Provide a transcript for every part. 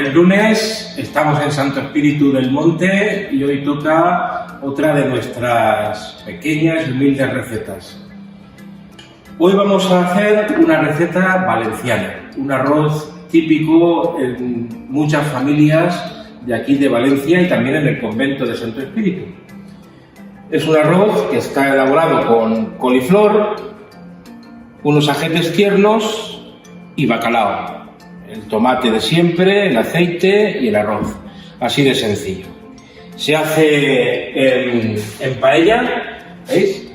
el lunes estamos en Santo Espíritu del Monte y hoy toca otra de nuestras pequeñas y humildes recetas. Hoy vamos a hacer una receta valenciana, un arroz típico en muchas familias de aquí de Valencia y también en el convento de Santo Espíritu. Es un arroz que está elaborado con coliflor, unos ajetes tiernos y bacalao. El tomate de siempre, el aceite y el arroz. Así de sencillo. Se hace en paella, ¿veis?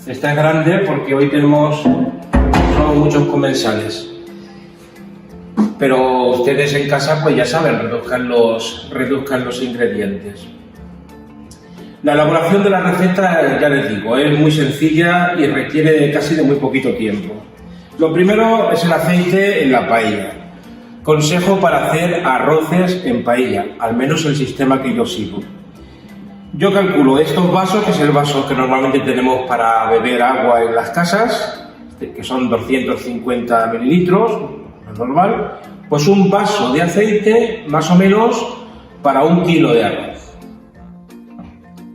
Esta es grande porque hoy tenemos muchos comensales. Pero ustedes en casa pues ya saben, reduzcan los ingredientes. La elaboración de la receta, ya les digo, es muy sencilla y requiere casi de muy poquito tiempo. Lo primero es el aceite en la paella. Consejo para hacer arroces en paella, al menos el sistema que yo sigo. Yo calculo estos vasos, que es el vaso que normalmente tenemos para beber agua en las casas, que son 250 mililitros, normal, pues un vaso de aceite más o menos para 1 kilo de arroz.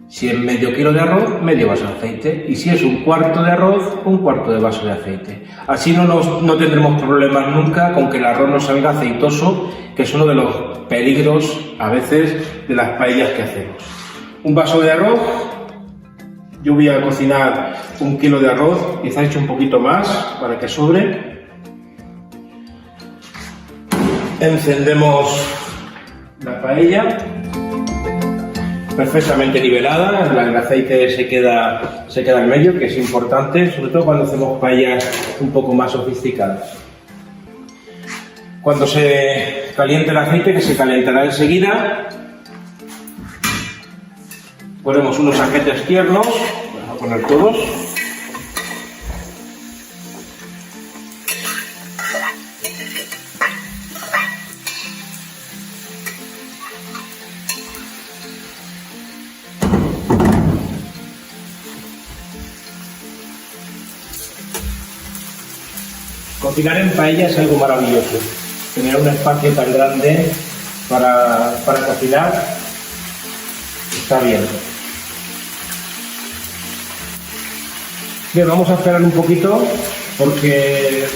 Si es medio kilo de arroz, medio vaso de aceite. Y si es 1/4 de arroz, 1/4 de vaso de aceite. Así no tendremos problemas nunca con que el arroz no salga aceitoso, que es uno de los peligros a veces de las paellas que hacemos. Un vaso de arroz. Yo voy a cocinar 1 kilo de arroz, quizá he hecho un poquito más para que sobre. Encendemos la paella. Perfectamente nivelada, el aceite se queda en medio, que es importante, sobre todo cuando hacemos paellas un poco más sofisticadas. Cuando se caliente el aceite, que se calentará enseguida, ponemos unos ajetes tiernos, vamos a poner todos. Cocinar en paella es algo maravilloso. Tener un espacio tan grande para cocinar está bien. Bien, vamos a esperar un poquito porque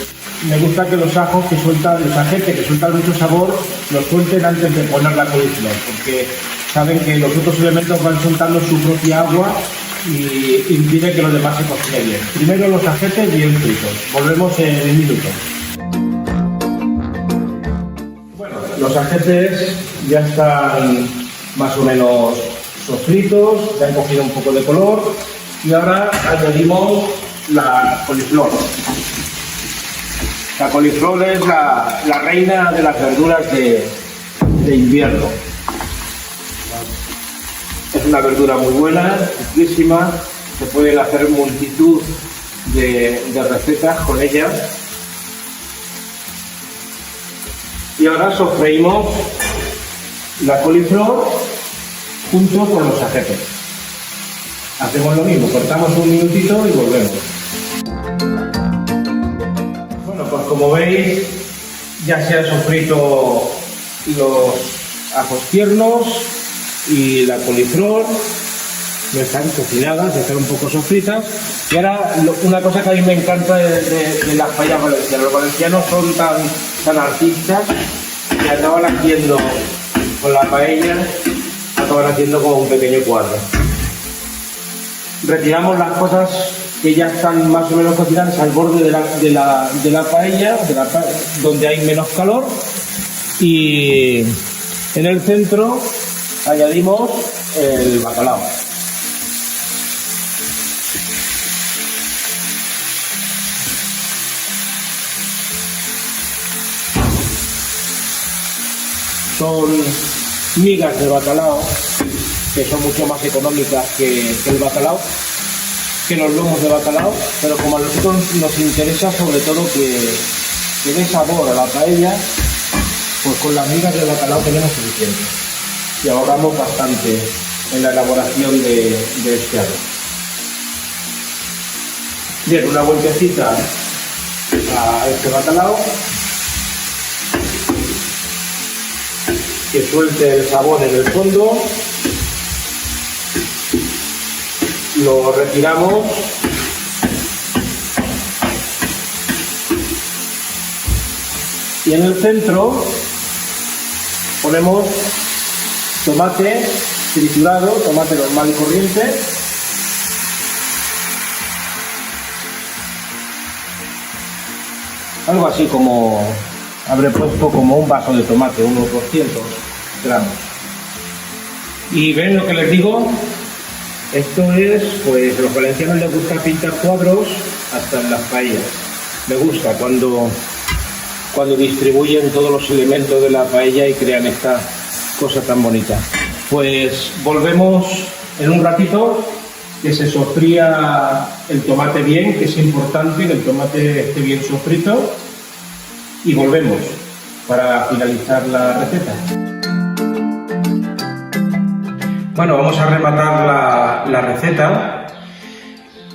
me gusta que los ajos los ajetes que sueltan mucho sabor, los suelten antes de poner la coliflor, porque saben que los otros elementos van soltando su propia agua y impide que los demás se cocinen bien. Primero los ajetes bien fritos. Volvemos en un minuto. Bueno, los ajetes ya están más o menos sofritos, ya han cogido un poco de color y ahora añadimos la coliflor. La coliflor es la reina de las verduras de invierno. Es una verdura muy buena, riquísima, se pueden hacer multitud de recetas con ella. Y ahora sofreímos la coliflor junto con los ajetes. Hacemos lo mismo, cortamos un minutito y volvemos. Bueno, pues como veis, ya se han sofrito los ajos tiernos y la coliflor, ya están cocinadas, ya están un poco sofritas. Y ahora una cosa que a mí me encanta de las paellas valencianas. Los valencianos son tan artistas que acaban haciendo con la paella, acaban haciendo como un pequeño cuadro. Retiramos las cosas que ya están más o menos cocinadas al borde de la paella, donde hay menos calor, y en el centro añadimos el bacalao. Son migas de bacalao, que son mucho más económicas que el bacalao, que los lomos de bacalao, pero como a nosotros nos interesa sobre todo que dé sabor a la paella, pues con las migas de bacalao tenemos suficiente. Y ahorramos bastante en la elaboración de este arroz. Bien, una vueltecita a este bacalao. que suelte el sabor en el fondo. Lo retiramos. Y en el centro ponemos tomate triturado, tomate normal y corriente. Algo así como, habré puesto como un vaso de tomate, unos 200 gramos. Y ven lo que les digo, esto es, pues a los valencianos les gusta pintar cuadros hasta en las paellas. Me gusta cuando distribuyen todos los elementos de la paella y crean esta cosa tan bonita. Pues volvemos en un ratito, que se sofría el tomate bien, que es importante que el tomate esté bien sofrito, y volvemos para finalizar la receta. Bueno, vamos a rematar la receta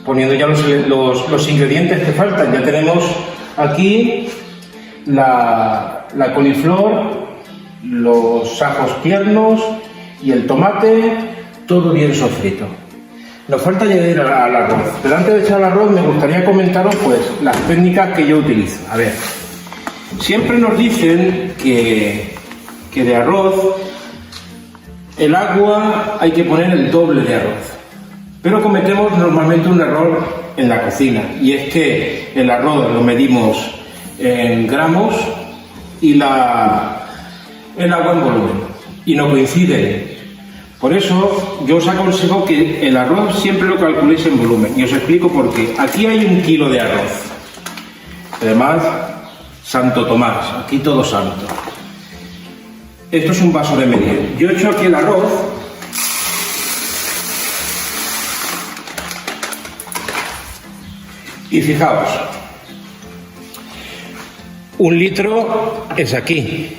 poniendo ya los ingredientes que faltan. Ya tenemos aquí la coliflor, los ajos tiernos y el tomate, todo bien sofrito. Nos falta añadir al arroz, pero antes de echar al arroz me gustaría comentaros pues las técnicas que yo utilizo. A ver, siempre nos dicen que de arroz el agua hay que poner el doble de arroz, pero cometemos normalmente un error en la cocina, y es que el arroz lo medimos en gramos y el agua en volumen, y no coinciden. Por eso yo os aconsejo que el arroz siempre lo calculéis en volumen, y os explico por qué. Aquí hay 1 kilo de arroz, además Santo Tomás, aquí todo santo. Esto es un vaso de medir. Yo he hecho aquí el arroz y fijaos, 1 litro es aquí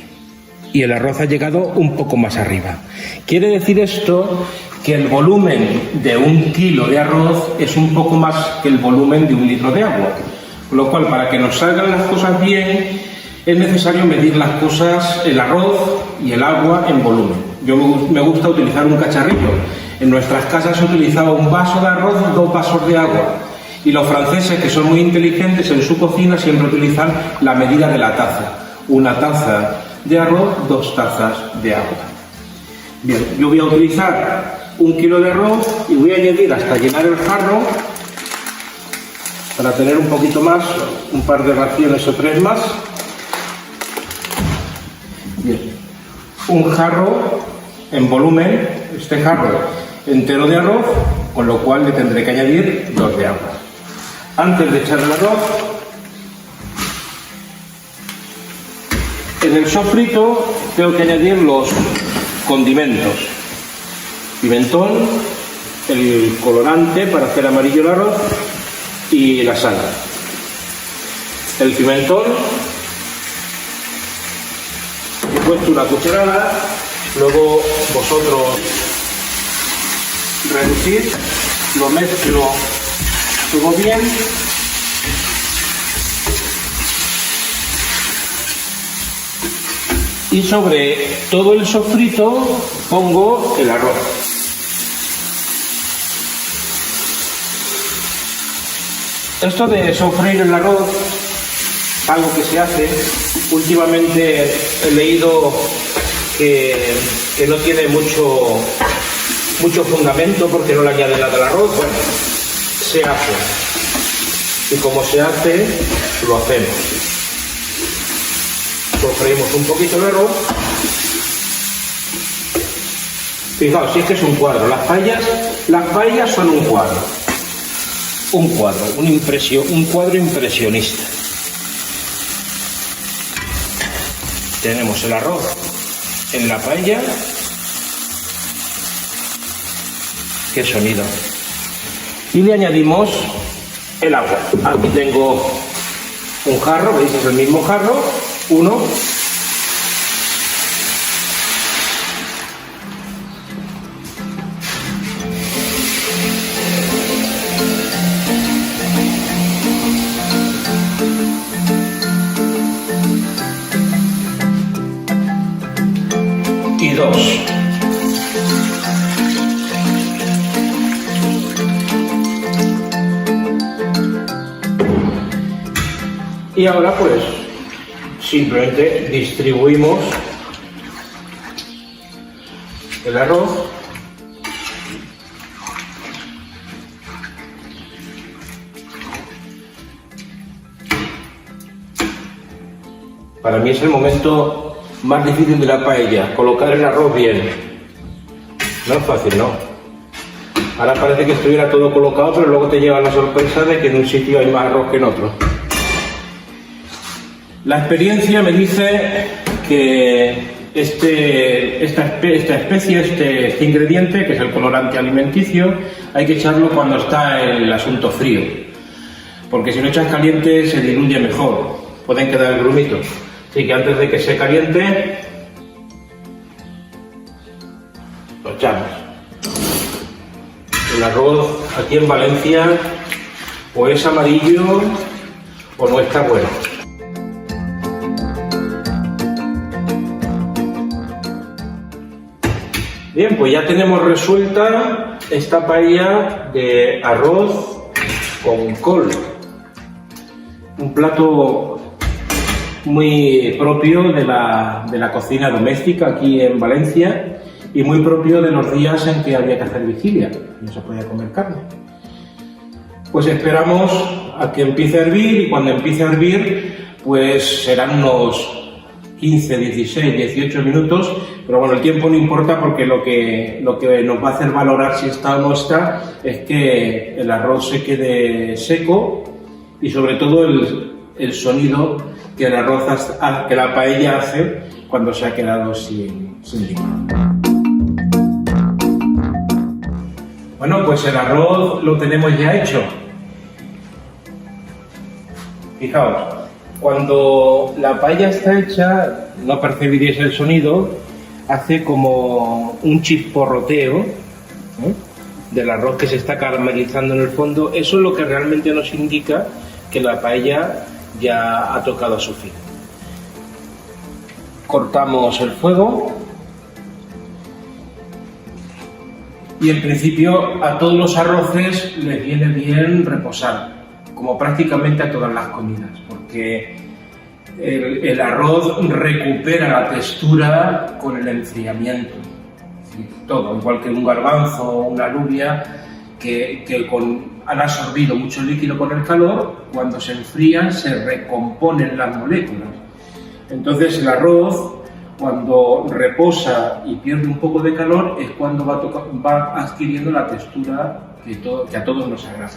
y el arroz ha llegado un poco más arriba. Quiere decir esto que el volumen de 1 kilo de arroz es un poco más que el volumen de 1 litro de agua. Con lo cual, para que nos salgan las cosas bien, es necesario medir las cosas, el arroz y el agua en volumen. Yo me gusta utilizar un cacharrito. En nuestras casas he utilizado un vaso de arroz, 2 vasos de agua. Y los franceses, que son muy inteligentes, en su cocina siempre utilizan la medida de la taza. 1 taza de arroz, 2 tazas de agua. Bien, yo voy a utilizar 1 kilo de arroz y voy a añadir hasta llenar el jarro, para tener un poquito más, un par de raciones o 3 más. Bien, 1 jarro en volumen, este jarro entero de arroz, con lo cual le tendré que añadir 2 de agua. Antes de echar el arroz, en el sofrito tengo que añadir los condimentos: pimentón, el colorante para hacer amarillo el arroz y la sal. El pimentón he puesto 1 cucharada, luego vosotros reducid, lo mezclo todo bien y sobre todo el sofrito pongo el arroz. Esto de sofreír el arroz, algo que se hace, últimamente he leído que no tiene mucho fundamento porque no le añade nada al arroz. Bueno, se hace. Y como se hace, lo hacemos. Sofreímos un poquito el arroz. Fijaos, si es que es un cuadro. Las paellas son un cuadro. Un cuadro impresionista. Tenemos el arroz en la paella. ¡Qué sonido! Y le añadimos el agua. Aquí tengo un jarro, veis, es el mismo jarro, 1. 22. Y ahora pues simplemente distribuimos el arroz Para mí es el momento más difícil de la paella, colocar el arroz bien. No es fácil, ¿no? Ahora parece que estuviera todo colocado, pero luego te lleva la sorpresa de que en un sitio hay más arroz que en otro. La experiencia me dice que esta especie, este ingrediente, que es el colorante alimenticio, hay que echarlo cuando está el asunto frío, porque si lo echas caliente se diluye mejor, pueden quedar grumitos. Así que antes de que se caliente, lo echamos. El arroz aquí en Valencia o es amarillo o no está bueno. Bien, pues ya tenemos resuelta esta paella de arroz con col. Un plato muy propio de la cocina doméstica aquí en Valencia y muy propio de los días en que había que hacer vigilia, no se podía comer carne. Pues esperamos a que empiece a hervir y cuando empiece a hervir pues serán unos 15, 16, 18 minutos, pero bueno, el tiempo no importa porque lo que nos va a hacer valorar si está o no está es que el arroz se quede seco y sobre todo el sonido que el arroz, que la paella hace cuando se ha quedado sin líquido. Bueno, pues el arroz lo tenemos ya hecho. Fijaos, cuando la paella está hecha, no percibiréis el sonido, hace como un chisporroteo del arroz que se está caramelizando en el fondo. Eso es lo que realmente nos indica que la paella ya ha tocado a su fin. Cortamos el fuego y en principio a todos los arroces les viene bien reposar, como prácticamente a todas las comidas, porque el arroz recupera la textura con el enfriamiento. Todo, igual que un garbanzo o una alubia que han absorbido mucho líquido con el calor, cuando se enfrían se recomponen las moléculas. Entonces el arroz, cuando reposa y pierde un poco de calor, es cuando va adquiriendo la textura que a todos nos agrada.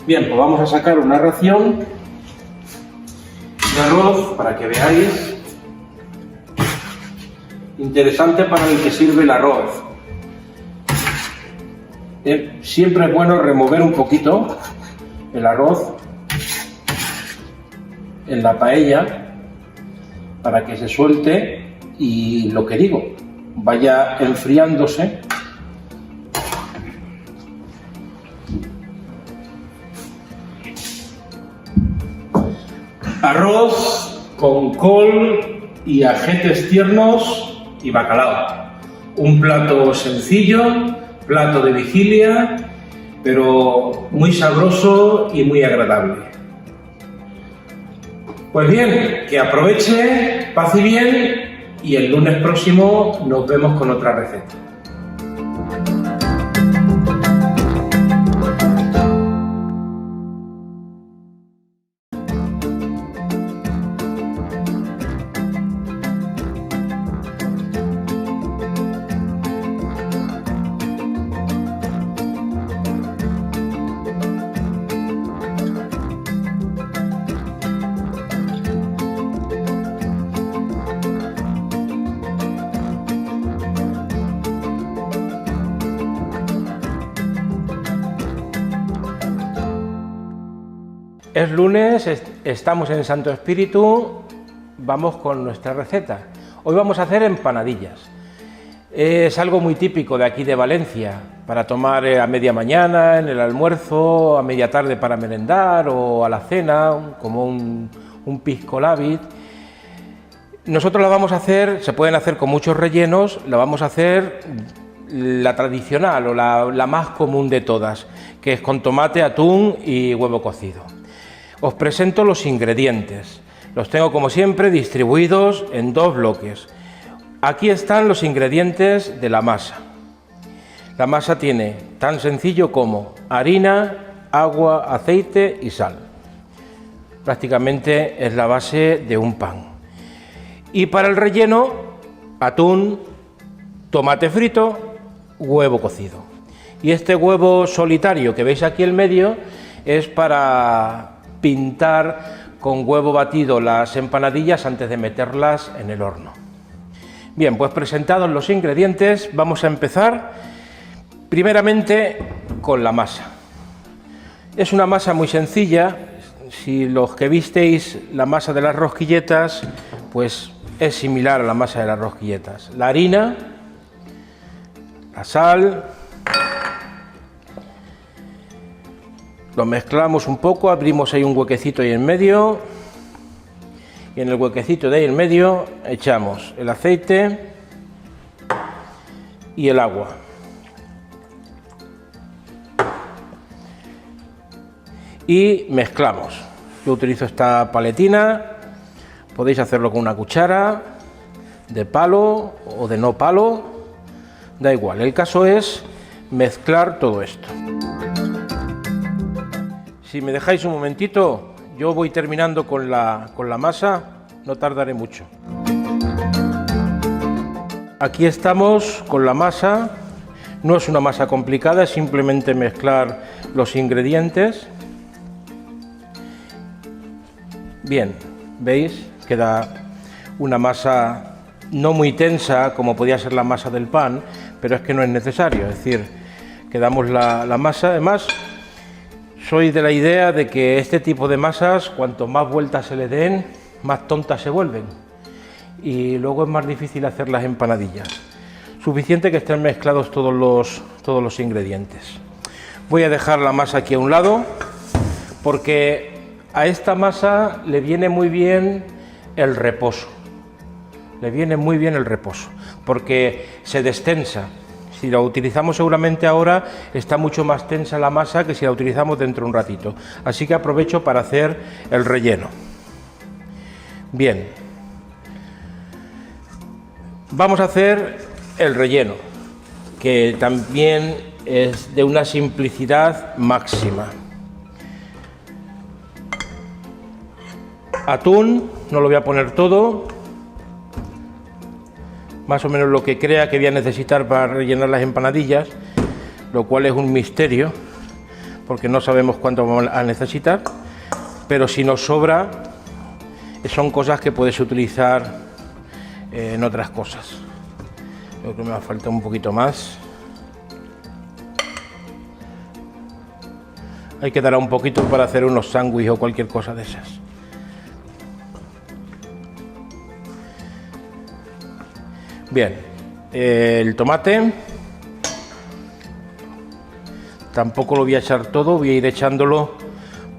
Bien, pues vamos a sacar una ración de arroz para que veáis. Interesante para el que sirve el arroz. Siempre es bueno remover un poquito el arroz en la paella para que se suelte y, lo que digo, vaya enfriándose. Arroz con col y ajetes tiernos y bacalao. Un plato sencillo, plato de vigilia, pero muy sabroso y muy agradable. Pues bien, que aproveche, paz y bien, y el lunes próximo nos vemos con otra receta. Es lunes, estamos en Santo Espíritu, vamos con nuestra receta. Hoy vamos a hacer empanadillas. Es algo muy típico de aquí de Valencia, para tomar a media mañana, en el almuerzo, a media tarde para merendar o a la cena, como un piscolabit. Nosotros la vamos a hacer, se pueden hacer con muchos rellenos, la vamos a hacer la tradicional o la más común de todas, que es con tomate, atún y huevo cocido. Os presento los ingredientes. Los tengo como siempre distribuidos en 2 bloques. Aquí están los ingredientes de la masa. La masa tiene tan sencillo como harina, agua, aceite y sal. Prácticamente es la base de un pan. Y para el relleno, atún, tomate frito, huevo cocido. Y este huevo solitario que veis aquí en medio es para pintar con huevo batido las empanadillas antes de meterlas en el horno. Bien, pues presentados los ingredientes, vamos a empezar primeramente con la masa. Es una masa muy sencilla. Si los que visteis la masa de las rosquilletas, pues es similar a la masa de las rosquilletas. La harina, la sal, lo mezclamos un poco, abrimos ahí un huequecito ahí en medio y en el huequecito de ahí en medio echamos el aceite y el agua. Y mezclamos. Yo utilizo esta paletina, podéis hacerlo con una cuchara de palo o de no palo, da igual, el caso es mezclar todo esto. Si me dejáis un momentito, yo voy terminando con la masa, no tardaré mucho. Aquí estamos con la masa, no es una masa complicada, es simplemente mezclar los ingredientes. Bien, ¿veis? Queda una masa no muy tensa como podía ser la masa del pan, pero es que no es necesario, es decir, quedamos la masa. Además, soy de la idea de que este tipo de masas, cuanto más vueltas se le den, más tontas se vuelven y luego es más difícil hacer las empanadillas. Suficiente que estén mezclados todos los ingredientes. Voy a dejar la masa aquí a un lado porque a esta masa le viene muy bien el reposo. Le viene muy bien el reposo, porque se destensa. Si la utilizamos seguramente ahora, está mucho más tensa la masa que si la utilizamos dentro de un ratito. Así que aprovecho para hacer el relleno. Bien. Vamos a hacer el relleno, que también es de una simplicidad máxima. Atún, no lo voy a poner todo, más o menos lo que crea que voy a necesitar para rellenar las empanadillas, lo cual es un misterio, porque no sabemos cuánto vamos a necesitar, pero si nos sobra, son cosas que puedes utilizar en otras cosas. Creo que me va a faltar un poquito más. Hay que dar un poquito para hacer unos sándwiches o cualquier cosa de esas. Bien, el tomate tampoco lo voy a echar todo, voy a ir echándolo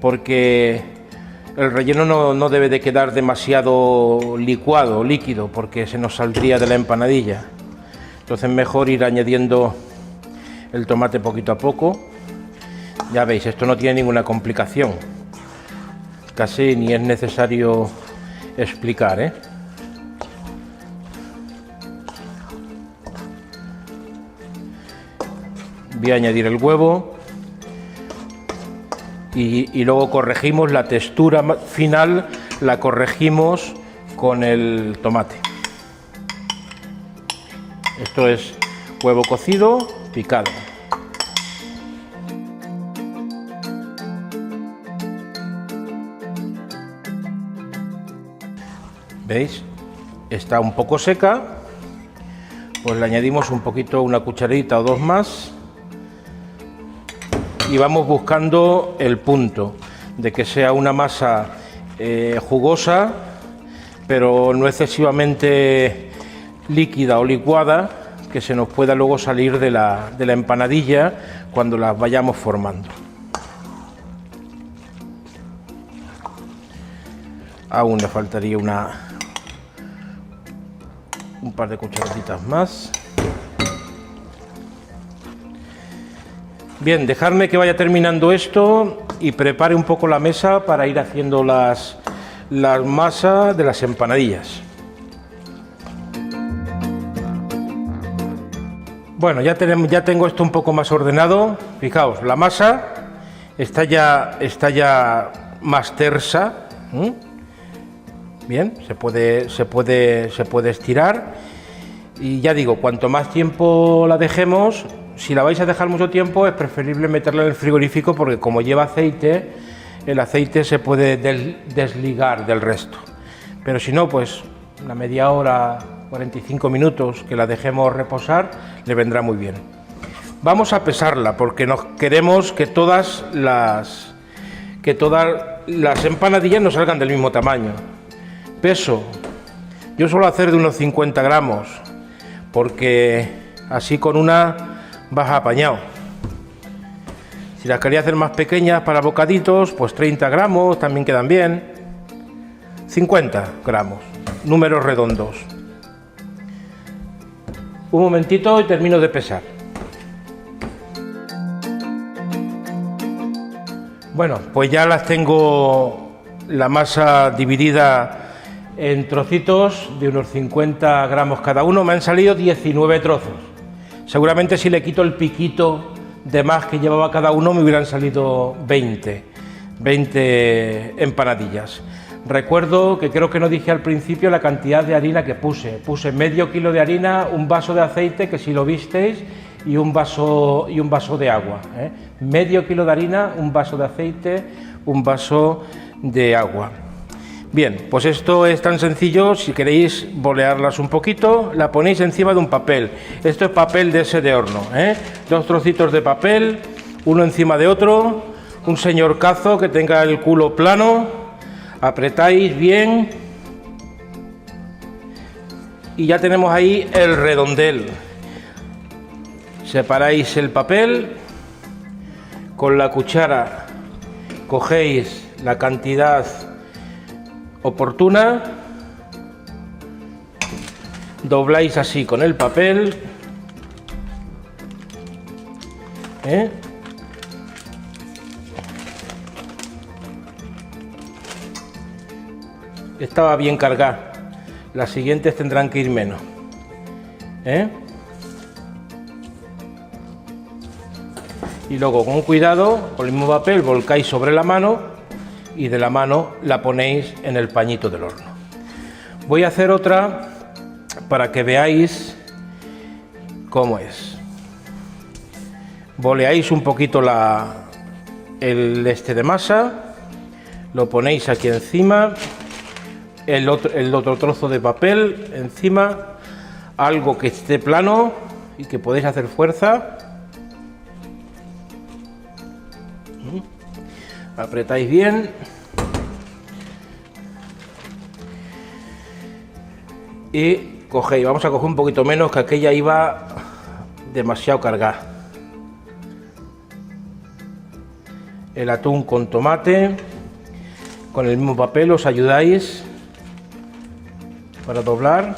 porque el relleno no debe de quedar demasiado licuado, líquido, porque se nos saldría de la empanadilla. Entonces mejor ir añadiendo el tomate poquito a poco. Ya veis, esto no tiene ninguna complicación, casi ni es necesario explicar, ¿eh? Voy a añadir el huevo y luego corregimos la textura final, la corregimos con el tomate. Esto es huevo cocido picado. ¿Veis? Está un poco seca, pues le añadimos un poquito, una cucharadita o dos más. Y vamos buscando el punto de que sea una masa jugosa, pero no excesivamente líquida o licuada, que se nos pueda luego salir de la empanadilla cuando las vayamos formando. Aún le faltaría par de cucharaditas más. Bien, dejadme que vaya terminando esto y prepare un poco la mesa para ir haciendo las masas de las empanadillas. Bueno, ya tengo esto un poco más ordenado. Fijaos, la masa está ya más tersa. Bien, se puede estirar. Y ya digo, cuanto más tiempo la dejemos, si la vais a dejar mucho tiempo, es preferible meterla en el frigorífico, porque como lleva aceite, el aceite se puede desligar del resto. Pero si no, pues una media hora, 45 minutos que la dejemos reposar, le vendrá muy bien. Vamos a pesarla, porque queremos que todas las empanadillas nos salgan del mismo tamaño. Peso, yo suelo hacer de unos 50 gramos, porque así con una vas apañado. Si las quería hacer más pequeñas para bocaditos, pues 30 gramos también quedan bien. 50 gramos, números redondos. Un momentito y termino de pesar. Bueno, pues ya las tengo, la masa dividida en trocitos de unos 50 gramos cada uno. Me han salido 19 trozos. Seguramente si le quito el piquito de más que llevaba cada uno, me hubieran salido 20 empanadillas. Recuerdo que creo que no dije al principio la cantidad de harina que puse. Puse medio kilo de harina, un vaso de aceite, que si lo visteis, y un vaso de agua. Medio kilo de harina, un vaso de aceite, un vaso de agua. Bien, pues esto es tan sencillo. Si queréis bolearlas un poquito, la ponéis encima de un papel. Esto es papel de ese de horno, Dos trocitos de papel, uno encima de otro, un señor cazo que tenga el culo plano, apretáis bien y ya tenemos ahí el redondel. Separáis el papel, con la cuchara cogéis la cantidad oportuna, dobláis así con el papel, Estaba bien cargada, las siguientes tendrán que ir menos, Y luego con cuidado, con el mismo papel, volcáis sobre la mano y de la mano la ponéis en el pañito del horno. Voy a hacer otra para que veáis cómo es. Boleáis un poquito el de masa, lo ponéis aquí encima, el otro trozo de papel encima, algo que esté plano y que podéis hacer fuerza. Apretáis bien y cogéis, vamos a coger un poquito menos, que aquella iba demasiado cargada. El atún con tomate, con el mismo papel os ayudáis para doblar,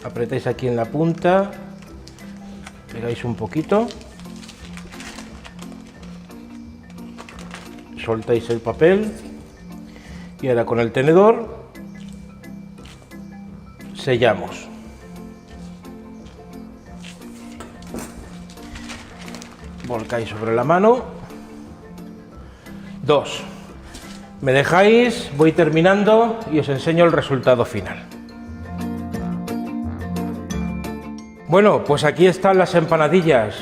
apretáis aquí en la punta, pegáis un poquito, soltáis el papel y ahora con el tenedor sellamos. Volcáis sobre la mano. 2. Me dejáis, voy terminando y os enseño el resultado final. Bueno, pues aquí están las empanadillas.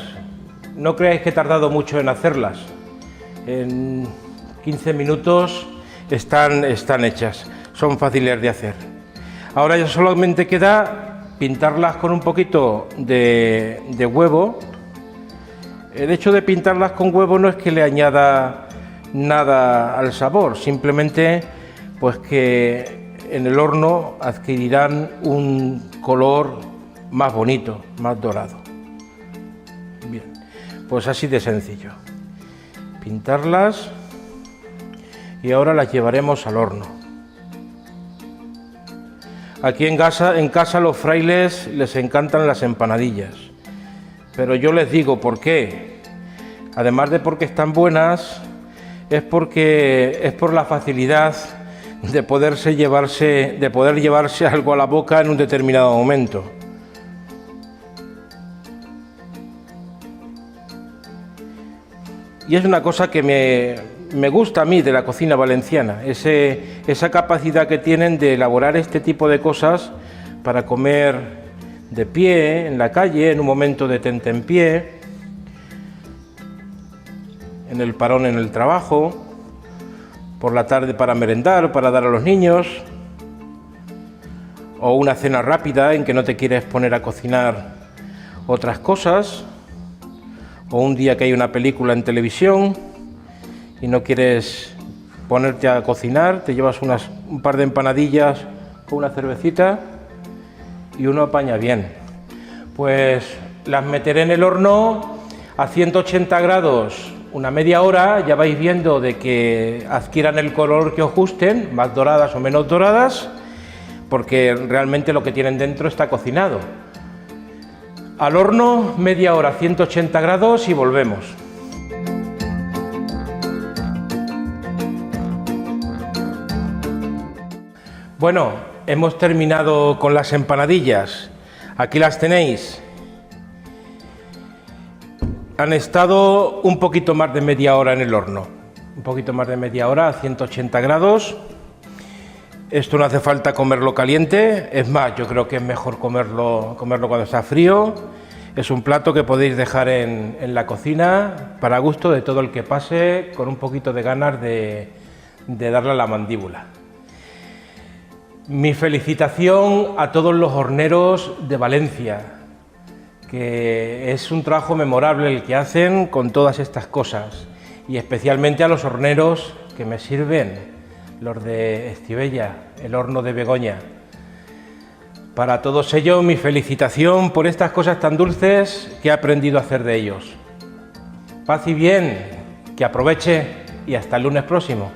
No creáis que he tardado mucho en hacerlas. En 15 minutos están hechas, son fáciles de hacer. Ahora ya solamente queda pintarlas con un poquito de huevo. El hecho de pintarlas con huevo no es que le añada nada al sabor, simplemente pues que en el horno adquirirán un color más bonito, más dorado. Bien, pues así de sencillo. Pintarlas y ahora las llevaremos al horno. Aquí en casa a los frailes les encantan las empanadillas. Pero yo les digo por qué. Además de porque están buenas, es por la facilidad de poder llevarse algo a la boca en un determinado momento. Y es una cosa que me gusta a mí de la cocina valenciana, esa capacidad que tienen de elaborar este tipo de cosas para comer de pie, en la calle, en un momento de tentempié, en el parón en el trabajo, por la tarde para merendar, para dar a los niños, o una cena rápida en que no te quieres poner a cocinar otras cosas, o un día que hay una película en televisión y no quieres ponerte a cocinar, te llevas un par de empanadillas con una cervecita y uno apaña bien. Pues las meteré en el horno a 180 grados una media hora, ya vais viendo de que adquieran el color que os gusten, más doradas o menos doradas, porque realmente lo que tienen dentro está cocinado. Al horno, media hora, 180 grados y volvemos. Bueno, hemos terminado con las empanadillas. Aquí las tenéis. Han estado un poquito más de media hora en el horno. Un poquito más de media hora a 180 grados. Esto no hace falta comerlo caliente, es más, yo creo que es mejor comerlo cuando está frío. Es un plato que podéis dejar en la cocina para gusto de todo el que pase con un poquito de ganas de darle a la mandíbula. Mi felicitación a todos los horneros de Valencia, que es un trabajo memorable el que hacen con todas estas cosas, y especialmente a los horneros que me sirven, los de Estivella, el horno de Begoña. Para todos ellos, mi felicitación por estas cosas tan dulces que he aprendido a hacer de ellos. Paz y bien, que aproveche y hasta el lunes próximo.